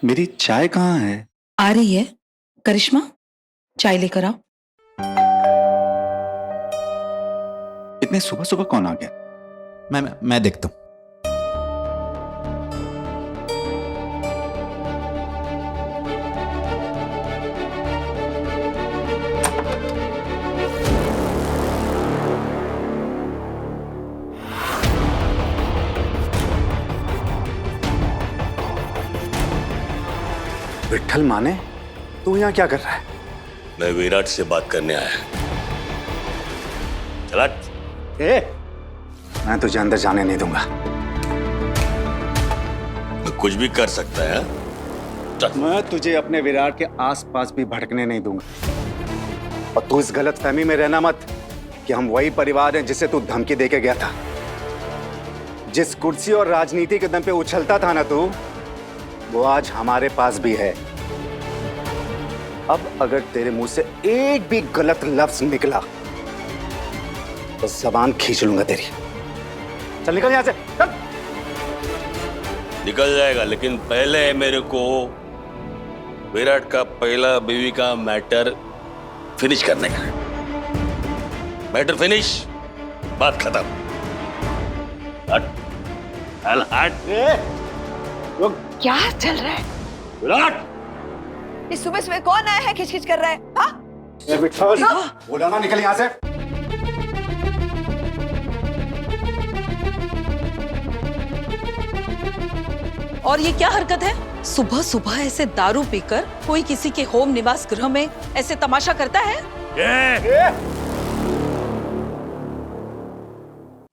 मेरी चाय कहाँ है? आ रही है। करिश्मा, चाय लेकर आओ। इतने सुबह सुबह कौन आ गया? मैं देखता हूँ। विट्ठल माने, तू यहाँ क्या कर रहा है? मैं विराट से बात करने आया। चला। मैं तुझे अंदर जाने नहीं दूंगा। मैं कुछ भी कर सकता है। चल। मैं तुझे अपने विराट के आसपास भी भटकने नहीं दूंगा। और तू इस गलत फहमी में रहना मत कि हम वही परिवार हैं जिसे तू धमकी देके गया था। जिस कुर्सी और राजनीति के दम पे उछलता था ना तू, वो आज हमारे पास भी है। अब अगर तेरे मुंह से एक भी गलत लफ्ज निकला तो जबान खींच लूंगा तेरी। चल निकल यहां से, चल। निकल जाएगा, लेकिन पहले मेरे को विराट का पहला बीवी का मैटर फिनिश करने का। मैटर फिनिश, बात खत्म। हट। हट, हट। क्या चल रहा है? विराट, इस सुबह सुबह कौन आया है खिचखिच कर रहा है? हाँ? विट्ठल, बोला ना निकल यहां से। और ये क्या हरकत है? सुबह सुबह ऐसे दारू पीकर कोई किसी के होम निवास गृह में ऐसे तमाशा करता है?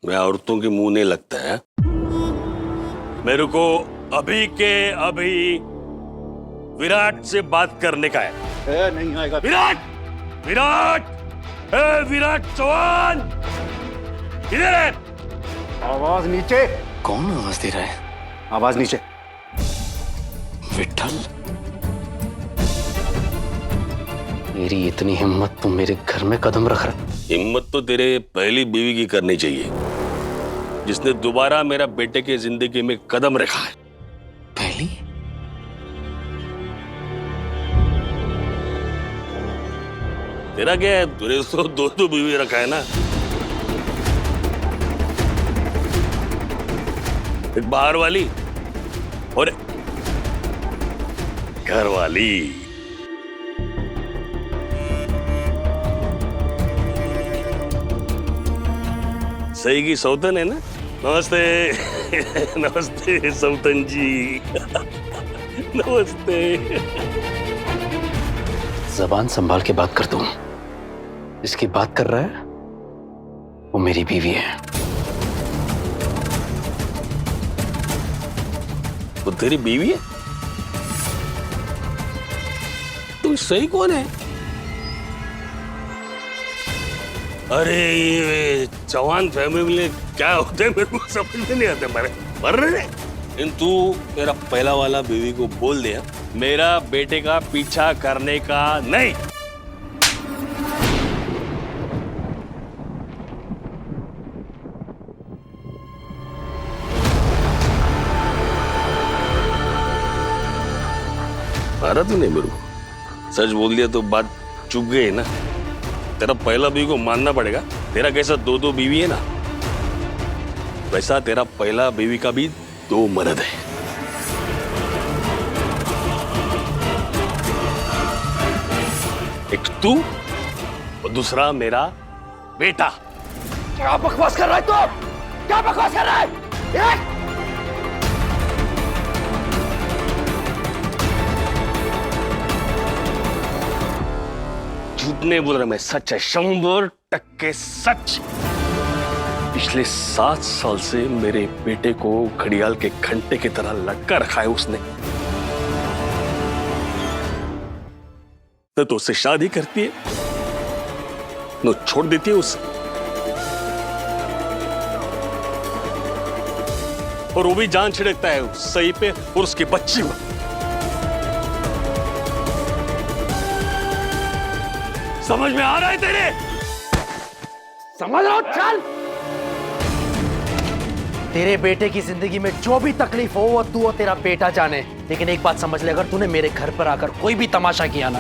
मैं औरतों के मुंह नहीं लगता है। मेरे को अभी के अभी विराट से बात करने का है। नहीं आएगा। विराट, विराट, विराट चौहान, इधर है। आवाज नीचे। कौन आवाज दे रहा है? आवाज नीचे। विट्ठल, मेरी इतनी हिम्मत तुम मेरे घर में कदम रख रहा? हिम्मत तो तेरे पहली बीवी की करनी चाहिए, जिसने दोबारा मेरा बेटे की जिंदगी में कदम रखा है। पहली? तेरा क्या है? तूने तो दो बीवी रखा है ना। एक बाहर वाली और घर वाली। सही की सौतन है ना। नमस्ते। नमस्ते सौतन जी। नमस्ते। जबान संभाल के बात कर तू। इसकी बात कर रहा है वो मेरी बीवी है। वो तेरी बीवी है? तू सही कौन है? अरे ये चौहान फैमिली में क्या होते हैं मेरे को समझ में नहीं आता। मर रहे। लेकिन तू मेरा पहला वाला बीवी को बोल दे मेरा बेटे का पीछा करने का नहीं। मारा तूने मेरे को? सच बोल दिया तो बात चुप गई ना। तेरा पहला बीवी को मानना पड़ेगा। तेरा कैसा दो बीवी है ना, वैसा तेरा पहला बीवी का भी 2 मर्द है। एक तू और दूसरा मेरा बेटा। क्या बकवास कर रहा है तू? क्या बकवास कर रहा है? झूठ नहीं बोल रहा मैं, सच है। 100% सच। पिछले 7 साल से मेरे बेटे को घड़ियाल के घंटे की तरह लटका रखा है उसने। तो उससे शादी करती है, न छोड़ देती है उसे। और वो भी जान छिड़कता है सही पे और उसकी बच्ची को। समझ में आ रहा है तेरे? समझ रहा हूं। चल, तेरे बेटे की जिंदगी में जो भी तकलीफ हो वो तू और तेरा बेटा जाने। लेकिन एक बात समझ ले, अगर तूने मेरे घर पर आकर कोई भी तमाशा किया ना,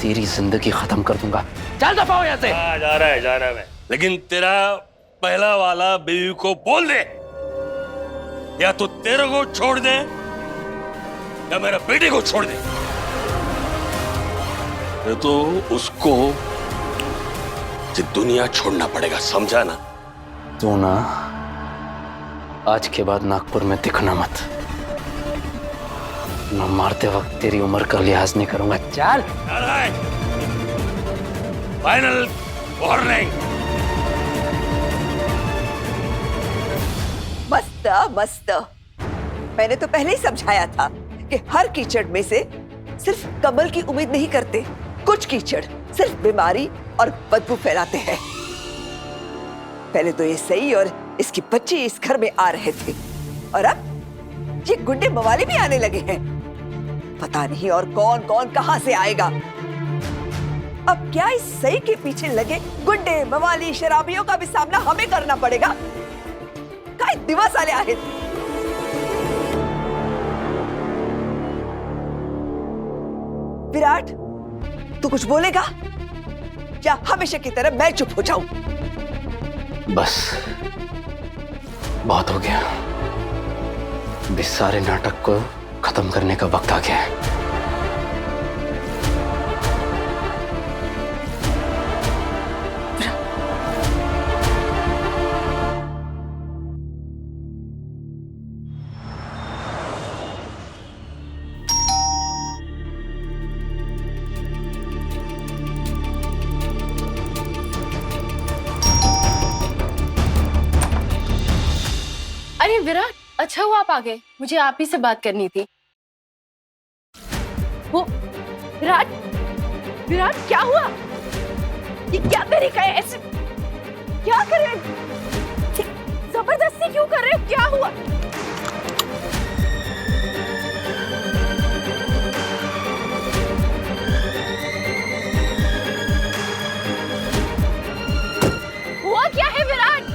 तेरी जिंदगी खत्म कर दूंगा। चल दफा हो यहाँ से। जा रहा है मैं, लेकिन तेरा पहला वाला बीवी को बोल दे, या तो तेरे को छोड़ दे या मेरा बेटे को छोड़ दे, ये तो उसको ये दुनिया छोड़ना पड़ेगा, समझा ना? तू ना आज के बाद नागपुर में दिखना मत। मैं मारते वक्त तेरी उम्र का लिहाज नहीं करूंगा। चल। Final warning. मस्त मस्त। मैंने तो पहले ही समझाया था कि हर कीचड़ में से सिर्फ कमल की उम्मीद नहीं करते, कुछ कीचड़ सिर्फ बीमारी और बदबू फैलाते हैं। पहले तो ये सही और इसकी बच्ची इस घर में आ रहे थे, और अब ये गुंडे मवाली भी आने लगे हैं। पता नहीं और कौन कौन कहां से आएगा। अब क्या इस सही के पीछे लगे गुंडे मवाली शराबियों का भी सामना हमें करना पड़ेगा? काय दिवस आले आहेत। विराट, तू कुछ बोलेगा या हमेशा की तरह मैं चुप हो जाऊं? बस बहुत हो गया। इस सारे नाटक को खत्म करने का वक्त आ गया है। अरे विराट, अच्छा हुआ आप आ गए, मुझे आप ही से बात करनी थी। वो विराट, विराट क्या हुआ? ये क्या तरीका है? ऐसे क्या कर रहे हो? जबरदस्ती क्यों कर रहे हो? क्या हुआ? हुआ क्या है विराट?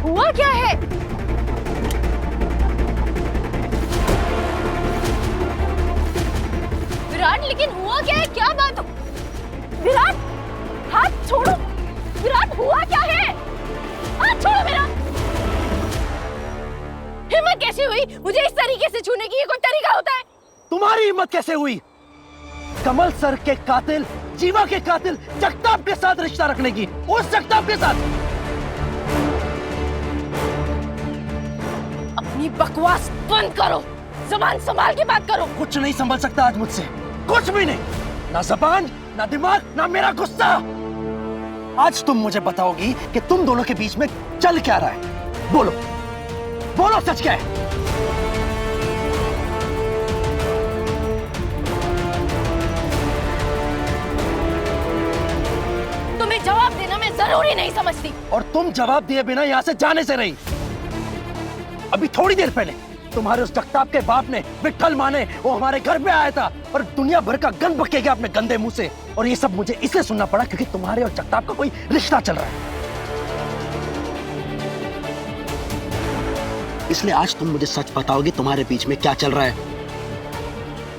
हुआ क्या है? विराट, लेकिन हुआ क्या है? क्या बात हो? विराट, हाथ छोड़ो। विराट, हुआ क्या है? हाथ छोड़ो मेरा। हिम्मत कैसे हुई मुझे इस तरीके से छूने की? ये कोई तरीका होता है? तुम्हारी हिम्मत कैसे हुई कमल सर के कातिल, जीवा के कातिल जगताप के साथ रिश्ता रखने की? उस जगताप के साथ? अपनी बकवास बंद करो, जुबान संभाल के बात करो। कुछ नहीं संभल सकता आज मुझसे, कुछ भी नहीं। ना जबान, ना दिमाग, ना मेरा गुस्सा। आज तुम मुझे बताओगी कि तुम दोनों के बीच में चल क्या रहा है। बोलो, बोलो, सच क्या है? तुम्हें जवाब देना मैं जरूरी नहीं समझती। और तुम जवाब दिए बिना यहाँ से जाने से रही। अभी थोड़ी देर पहले तुम्हारे उस जगताप के बाप ने, विट्ठल माने, वो हमारे घर पे आया था और दुनिया भर का गंद बक गया अपने गंदे मुंह से। और ये सब मुझे इसलिए सुनना पड़ा क्योंकि तुम्हारे और जगताप का कोई रिश्ता चल रहा है। इसलिए आज तुम मुझे सच बताओगे तुम्हारे बीच में क्या चल रहा है।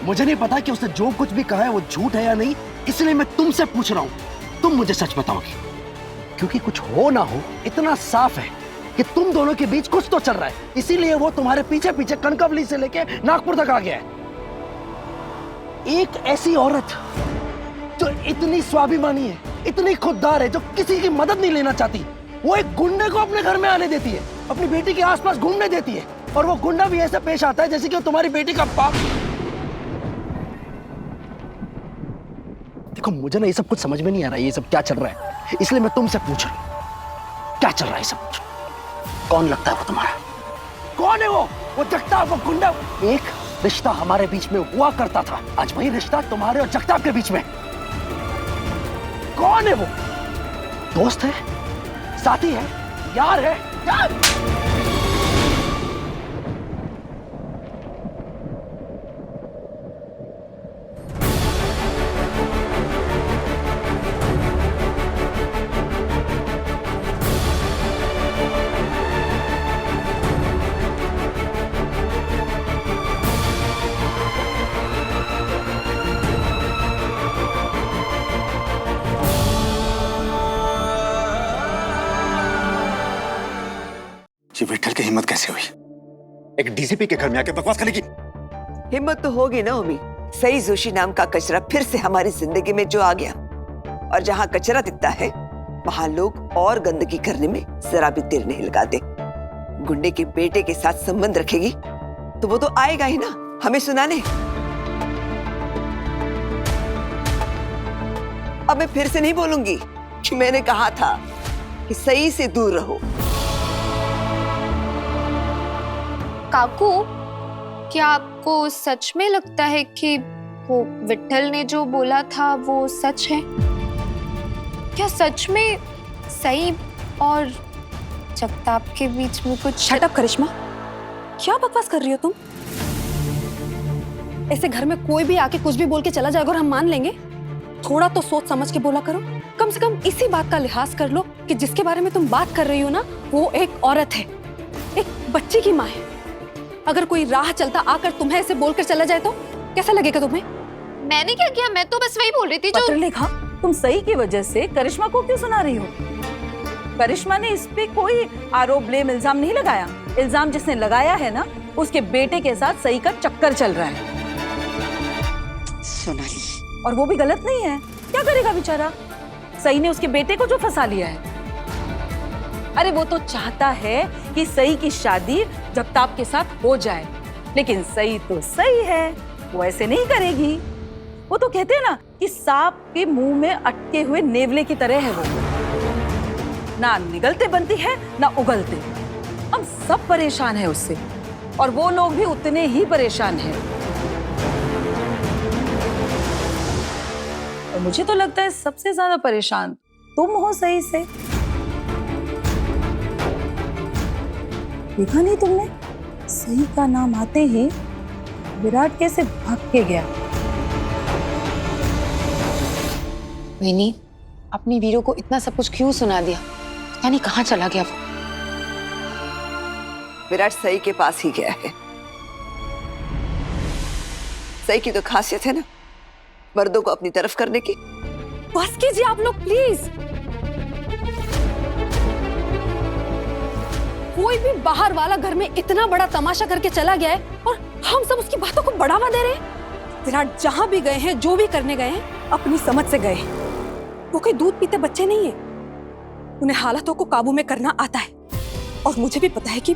मुझे नहीं पता कि उसने जो कुछ भी कहा है वो झूठ है या नहीं, इसलिए मैं तुमसे पूछ रहा हूं। तुम मुझे सच बताओगे, क्योंकि कुछ हो ना हो इतना साफ है कि तुम दोनों के बीच कुछ तो चल रहा है। इसीलिए वो तुम्हारे पीछे पीछे कनकावली से लेके नागपुर तक आ गया है। एक ऐसी औरत जो इतनी स्वाभिमानी है, इतनी खुददार है, जो किसी की मदद नहीं लेना चाहती, वो एक गुंडे को अपने घर में आने देती है, अपनी बेटी के आसपास घूमने देती है। और वो गुंडा भी ऐसे पेश आता है जैसे कि वो तुम्हारी बेटी का बाप। देखो, मुझे ना ये सब कुछ समझ में नहीं आ रहा है, ये सब क्या चल रहा है। इसलिए मैं तुमसे पूछ रहा हूं, क्या चल रहा है सब? कौन लगता है वो तुम्हारा? कौन है वो जगताप, वो गुंडा? एक रिश्ता हमारे बीच में हुआ करता था, आज वही रिश्ता तुम्हारे और जगताप के बीच में। कौन है वो? दोस्त है, साथी है, यार है? यार! विठल की हिम्मत कैसे हुई एक डीसीपी के घर में आके बकवास करने की? हिम्मत तो होगी ना उमी। सई जोशी नाम का कचरा फिर से हमारी जिंदगी में जो आ गया, और जहाँ कचरा दिखता है वहां लोग और गंदगी करने में जरा भी देर नहीं लगाते। गुंडे के बेटे के साथ संबंध रखेगी तो वो तो आएगा ही ना हमें सुनाने। अब मैं फिर से नहीं बोलूंगी कि मैंने कहा था कि सही से दूर रहो। काकू, क्या आपको सच में लगता है कि वो विठल ने जो बोला था वो सच है? क्या सच में सई और जगताप के बीच में कुछ? शट अप करिश्मा, क्या बकवास कर रही हो तुम? ऐसे घर में कोई भी आके कुछ भी बोल के चला जाएगा और हम मान लेंगे? थोड़ा तो सोच समझ के बोला करो। कम से कम इसी बात का लिहाज कर लो कि जिसके बारे में तुम बात कर रही हो ना, वो एक औरत है, एक बच्ची की माँ है। अगर कोई राह चलता आकर तुम्हें ऐसे बोलकर चला जाए तो कैसा लगेगा तुम्हें? मैंने क्या किया? मैं तो बस वही बोल रही थी जो पत्रलेखा, तुम सही की वजह से करिश्मा को क्यों सुना रही हो? करिश्मा ने इस पे कोई आरोप, ब्लेम, इल्जाम नहीं लगाया। इल्जाम जिसने लगाया है ना, उसके बेटे के साथ सही का चक्कर चल रहा है। सोनाली, और वो भी गलत नहीं है। क्या करेगा बेचारा? सई ने उसके बेटे को जो फंसा लिया है। अरे वो तो चाहता है कि सई की शादी जगताप के साथ हो जाए, लेकिन सई तो सही है, वो ऐसे नहीं करेगी। वो तो कहते हैं ना कि सांप के मुंह में अटके हुए नेवले की तरह है वो, ना निगलते बनती है ना उगलते। हम सब परेशान है उससे, और वो लोग भी उतने ही परेशान हैं। और मुझे तो लगता है सबसे ज्यादा परेशान तुम हो सही से। देखा नहीं तुमने, सही का नाम आते ही विराट कैसे भाग के गया। विनी, अपनी वीरों को इतना सब कुछ क्यों सुना दिया? यानी कहाँ चला गया वो? विराट सई के पास ही गया है। सई की तो खासियत है ना मर्दों को अपनी तरफ करने की। बस कीजिए आप लोग प्लीज। कोई भी बाहर वाला घर में इतना बड़ा तमाशा करके चला गया है और हम सब उसकी बातों को बढ़ावा दे रहे हैं। विराट जहां भी गए हैं, जो भी करने गए हैं, अपनी समझ से गए हैं। वो कोई दूध पीते बच्चे नहीं है। उन्हें हालातों को काबू में करना आता है, और मुझे भी पता है कि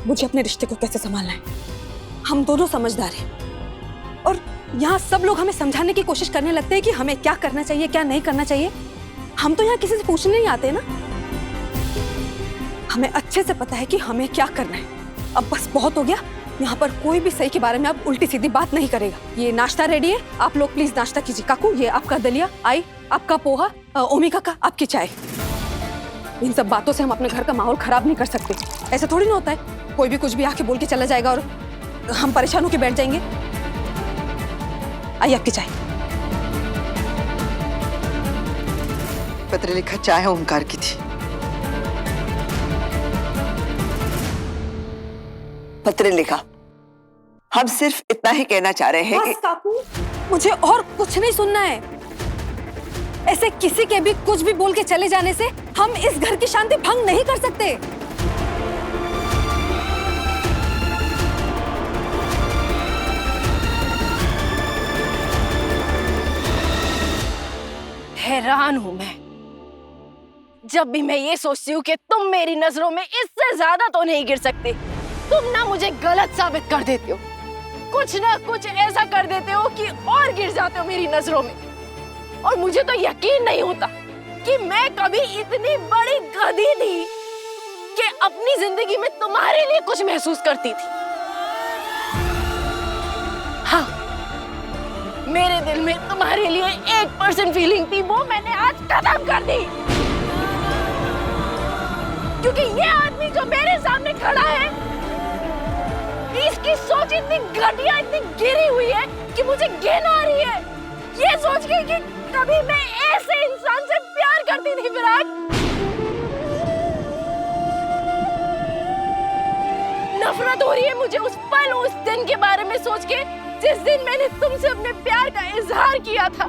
मुझे अपने रिश्ते को कैसे संभालना है। हम दोनों समझदार हैं, और यहाँ सब लोग हमें समझाने की कोशिश करने लगते हैं कि हमें क्या करना चाहिए, क्या नहीं करना चाहिए। हम तो यहाँ किसी से पूछने नहीं आते ना। हमें अच्छे से पता है कि हमें क्या करना है। अब बस बहुत हो गया। यहाँ पर कोई भी सही के बारे में अब उल्टी सीधी बात नहीं करेगा। ये नाश्ता रेडी है, आप लोग प्लीज नाश्ता कीजिए। काकू, ये आपका दलिया, आई आपका पोहा, ओमी काका आपकी चाय। इन सब बातों से हम अपने घर का माहौल खराब नहीं कर सकते। ऐसा थोड़ी ना होता है कोई भी कुछ भी आके बोल के चला जाएगा और हम परेशान होकर बैठ जाएंगे। आई आपकी चाय। पत्र लिखा चाय ओमकार की थी। पत्र लिखा, हम सिर्फ इतना ही कहना चाह रहे हैं कि काकू, मुझे और कुछ नहीं सुनना है। ऐसे किसी के भी कुछ भी बोल के चले जाने से हम इस घर की शांति भंग नहीं कर सकते। हैरान हूं मैं। जब भी मैं ये सोचती हूँ कि तुम मेरी नजरों में इससे ज्यादा तो नहीं गिर सकते, तुम ना मुझे गलत साबित कर देते हो। कुछ ना कुछ ऐसा कर देते हो कि और गिर जाते हो मेरी नजरों में। और मुझे तो यकीन नहीं होता कि मैं कभी इतनी बड़ी गधी थी कि अपनी जिंदगी में तुम्हारे लिए कुछ महसूस करती थी। हाँ, मेरे दिल में तुम्हारे लिए 1% फीलिंग थी, वो मैंने आज खत्म कर दी। क्योंकि ये आदमी जो मेरे सामने खड़ा है, इसकी सोच इतनी घटिया, इतनी गिरी हुई है कि मुझे घिन आ रही है ये सोच के कि कभी मैं ऐसे इंसान से प्यार करती थी। विराट, नफरत हो रही है मुझे उस पल, उस दिन के बारे में सोच के, जिस दिन मैंने तुमसे अपने प्यार का इजहार किया था,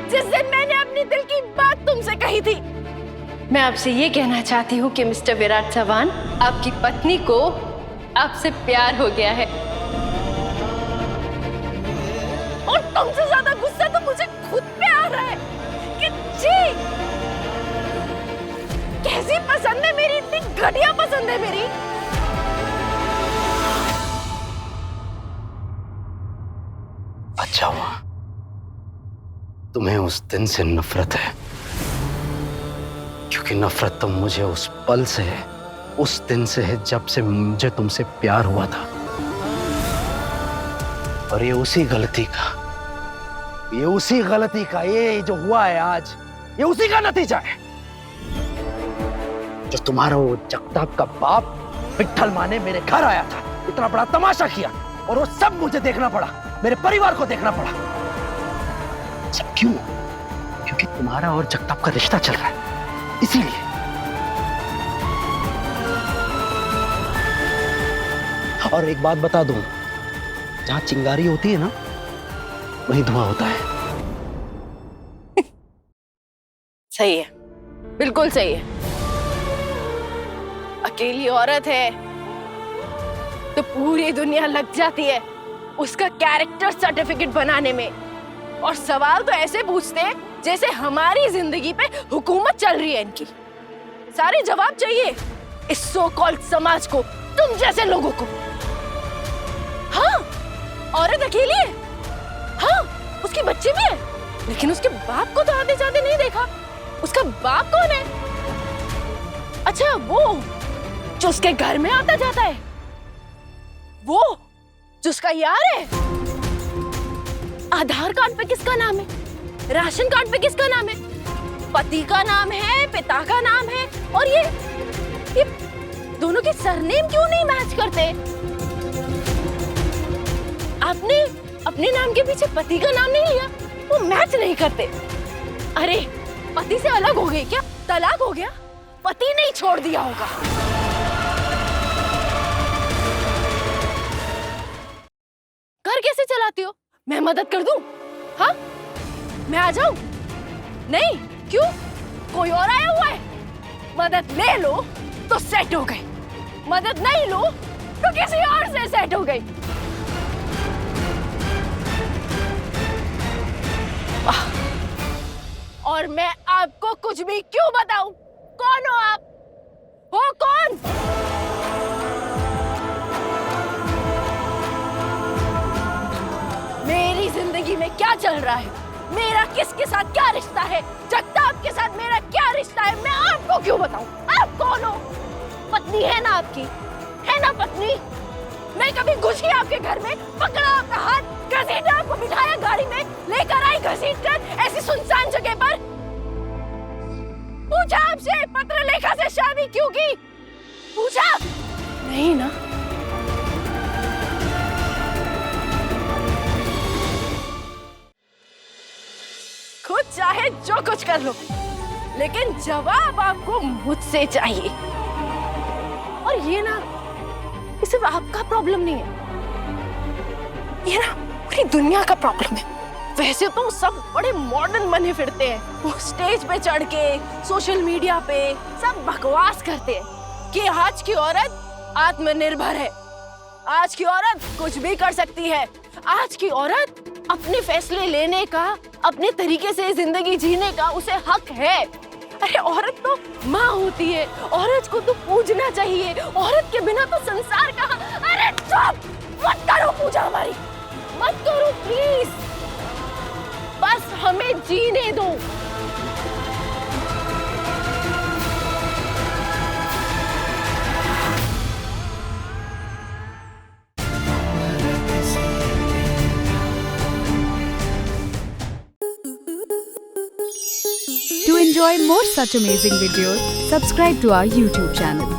जिस दिन मैंने अपनी दिल की बात तुमसे कही थी। मैं आपसे ये कहना चाहती हूँ कि मिस्टर विराट चौहान, आपकी पत्नी को आपसे प्यार हो गया है। और तुमसे ज्यादा गुस्सा तो मुझे खुद पे आ रहा है कि जी, कैसी पसंद है मेरी, इतनी घटिया पसंद है मेरी। अच्छा हुआ तुम्हें उस दिन से नफरत है, क्योंकि नफरत तो मुझे उस पल से है, उस दिन से है जब से मुझे तुमसे प्यार हुआ था। और ये उसी गलती का ये जो हुआ है आज, ये उसी का नतीजा है। जो तुम्हारा वो जगताप का बाप विट्ठल माने मेरे घर आया था, इतना बड़ा तमाशा किया, और वो सब मुझे देखना पड़ा, मेरे परिवार को देखना पड़ा। सब क्यों? क्योंकि तुम्हारा और जगताप का रिश्ता चल रहा है, इसीलिए। और एक बात बता दूं, जहां चिंगारी होती है ना, वहीं धुआं होता है। सही है, बिल्कुल सही है। अकेली औरत है तो पूरी दुनिया लग जाती है उसका कैरेक्टर सर्टिफिकेट बनाने में, और सवाल तो ऐसे पूछते हैं जैसे हमारी जिंदगी पे हुकूमत चल रही है इनकी। सारे जवाब चाहिए इस सो कॉल्ड समाज को, तुम जैसे लोगों को। हाँ, औरत अकेली है, हाँ, उसके बच्चे भी हैं, लेकिन उसके बाप को तो आते जाते नहीं देखा। उसका बाप कौन है? अच्छा, वो जो उसके घर में आता जाता है, वो जो उसका यार है। आधार कार्ड पे किसका नाम है, राशन कार्ड पे किसका नाम है, पति का नाम है, पिता का नाम है, और ये दोनों के सरनेम क्यों नहीं मैच करते? आपने अपने नाम के पीछे पति का नाम नहीं लिया, वो मैच नहीं करते। अरे, पति से अलग हो गई क्या? तलाक हो गया? पति नहीं छोड़ दिया होगा। घर कैसे चलाती हो? मैं मदद कर दूं? हाँ, मैं आ जाऊं? नहीं, क्यों? कोई और आया हुआ है? मदद ले लो तो सेट हो गई, मदद नहीं लो तो किसी और से सेट हो गई। और मैं आपको कुछ भी क्यों बताऊं? कौन हो आप? हो कौन? मेरी जिंदगी में क्या चल रहा है, मेरा किसके साथ क्या रिश्ता है, जगताप के साथ मेरा क्या रिश्ता है, मैं आपको क्यों बताऊं? आप कौन हो? पत्नी है ना आपकी, है ना पत्नी? मैं कभी घुसी आपके घर में, पकड़ा आपका हाथ, घसीटा आपको, बिठाया गाड़ी में, लेकर आई घसीट कर ऐसी सुनसान जगह पर, पूछा आपसे पत्र लेखा से शादी क्यों की? पूछा? नहीं ना। खुद चाहे जो कुछ कर लो, लेकिन जवाब आपको मुझसे चाहिए। और ये ना, ये सिर्फ आपका प्रॉब्लम नहीं है, ये ना पूरी दुनिया का प्रॉब्लम है। वैसे तो सब बड़े मॉडर्न बने फिरते हैं, वो स्टेज पे चढ़ के, सोशल मीडिया पे सब बकवास करते हैं कि आज की औरत आत्मनिर्भर है, आज की औरत कुछ भी कर सकती है, आज की औरत अपने फैसले लेने का, अपने तरीके से जिंदगी जीने का उसे हक है। अरे औरत तो माँ होती है, औरत को तो पूजना चाहिए, औरत के बिना तो संसार कहाँ। अरे चुप, मत करो पूजा हमारी, मत करो प्लीज, बस हमें जीने दो। To enjoy more such amazing videos, subscribe to our YouTube channel.